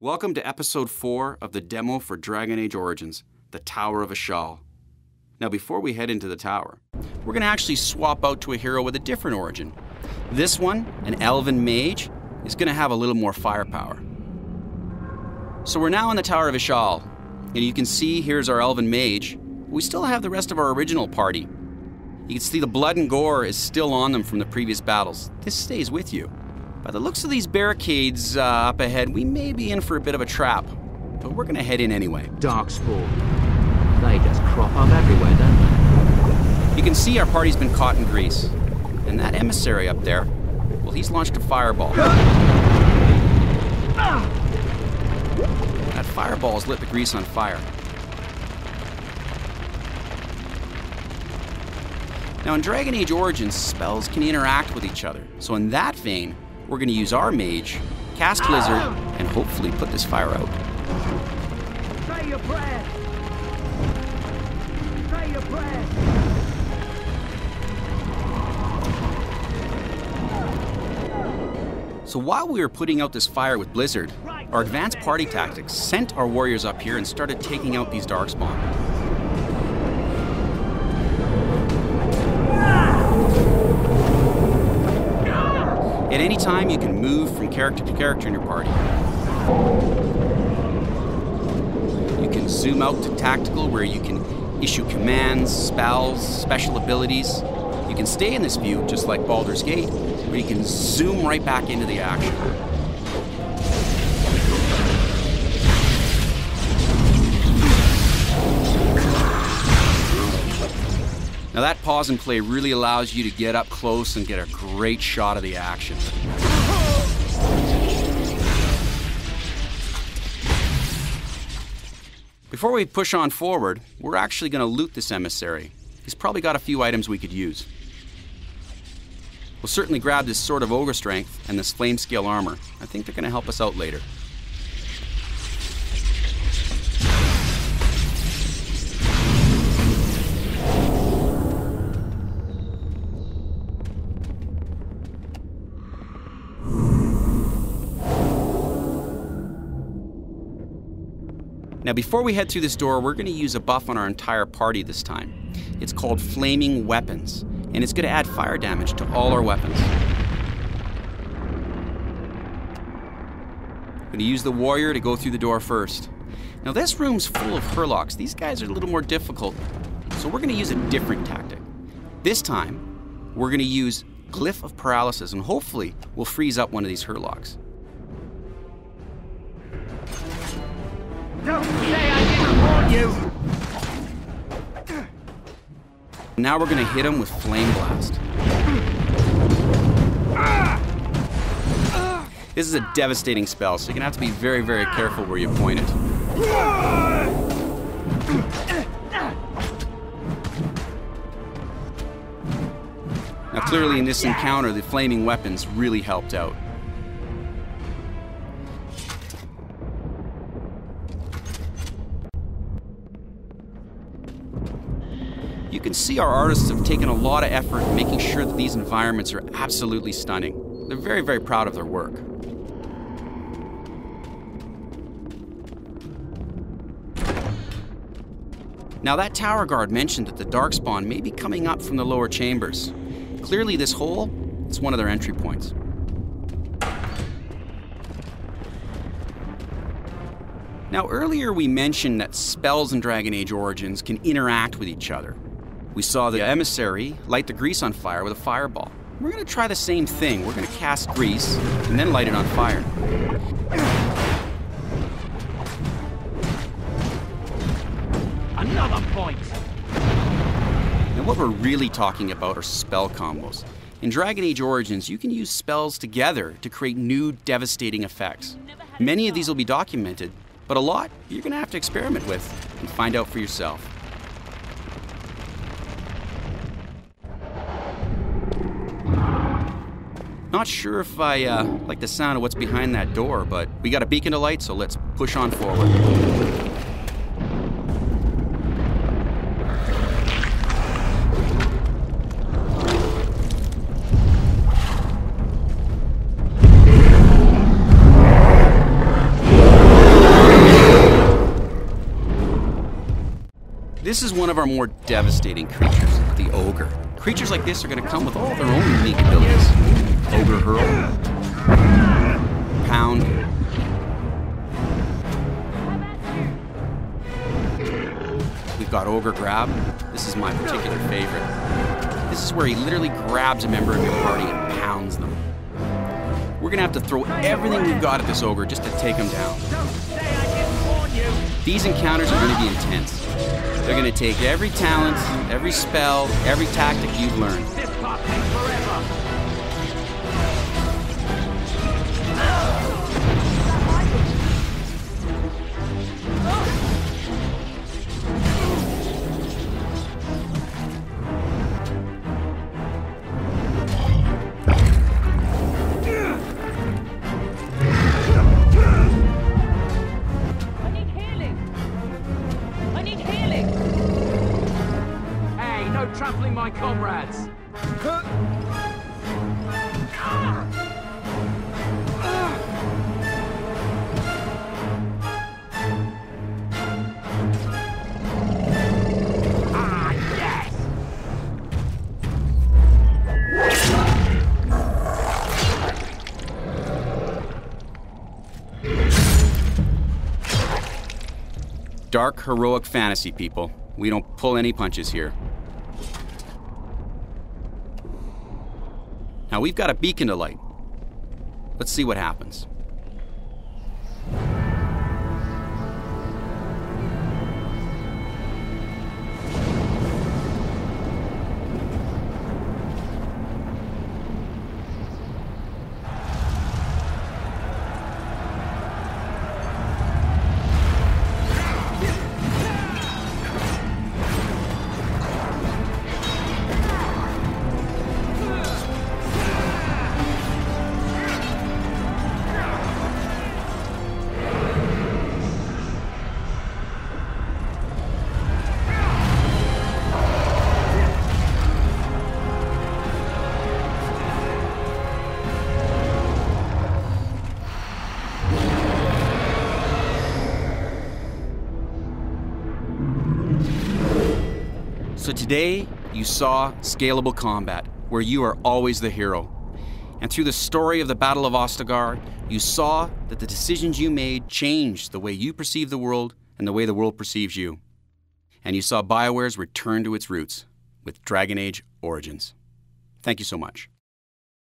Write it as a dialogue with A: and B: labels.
A: Welcome to episode 4 of the demo for Dragon Age Origins, the Tower of Ashal. Now before we head into the tower, we're going to actually swap out to a hero with a different origin. This one, an elven mage, is going to have a little more firepower. So we're now in the Tower of Ashal, and you can see here's our elven mage. We still have the rest of our original party. You can see the blood and gore is still on them from the previous battles. This stays with you. By the looks of these barricades up ahead, we may be in for a bit of a trap, but we're going to head in anyway.
B: Darkspawn. They just crop up everywhere, don't they?
A: You can see our party's been caught in grease. And that emissary up there, well, he's launched a fireball. That fireball has lit the grease on fire. Now in Dragon Age Origins, spells can interact with each other. So in that vein, we're going to use our mage, cast Blizzard, and hopefully put this fire out.
C: Say your prayers. Say your prayers.
A: So while we were putting out this fire with Blizzard, our advanced party tactics sent our warriors up here and started taking out these Darkspawn. At any time, you can move from character to character in your party. You can zoom out to tactical, where you can issue commands, spells, special abilities. You can stay in this view, just like Baldur's Gate, where you can zoom right back into the action. Now that pause and play really allows you to get up close and get a great shot of the action. Before we push on forward, we're actually going to loot this emissary. He's probably got a few items we could use. We'll certainly grab this Sword of Ogre Strength and this Flame Scale armor. I think they're going to help us out later. Now before we head through this door, we're going to use a buff on our entire party this time. It's called Flaming Weapons, and it's going to add fire damage to all our weapons. I'm going to use the warrior to go through the door first. Now this room's full of Hurlocks. These guys are a little more difficult, so we're going to use a different tactic. This time, we're going to use Glyph of Paralysis, and hopefully we'll freeze up one of these Hurlocks.
C: Don't say I didn't warn you!
A: Now we're going to hit him with Flame Blast. This is a devastating spell, so you're going to have to be very, very careful where you point it. Now clearly in this encounter, the flaming weapons really helped out. You can see our artists have taken a lot of effort in making sure that these environments are absolutely stunning. They're very, very proud of their work. Now that tower guard mentioned that the Darkspawn may be coming up from the lower chambers. Clearly this hole is one of their entry points. Now earlier we mentioned that spells in Dragon Age Origins can interact with each other. We saw the emissary light the grease on fire with a fireball. We're going to try the same thing. We're going to cast grease and then light it on fire.
C: Another point!
A: Now what we're really talking about are spell combos. In Dragon Age Origins, you can use spells together to create new devastating effects. Many of these will be documented, but a lot you're going to have to experiment with and find out for yourself. Not sure if I like the sound of what's behind that door, but we got a beacon of light, so let's push on forward. This is one of our more devastating creatures, the ogre. Creatures like this are going to come with all their own unique abilities. Ogre hurl, pound, we've got ogre grab. This is my particular favorite. This is where he literally grabs a member of your party and pounds them. We're going to have to throw everything we've got at this ogre just to take him down. These encounters are going to be intense. They're going to take every talent, every spell, every tactic you've learned.
C: This part takes forever.
B: Trampling my comrades!
A: Dark, heroic fantasy, people. We don't pull any punches here. Now we've got a beacon to light. Let's see what happens. So today, you saw scalable combat, where you are always the hero. And through the story of the Battle of Ostagar, you saw that the decisions you made changed the way you perceive the world and the way the world perceives you. And you saw BioWare's return to its roots with Dragon Age Origins. Thank you so much.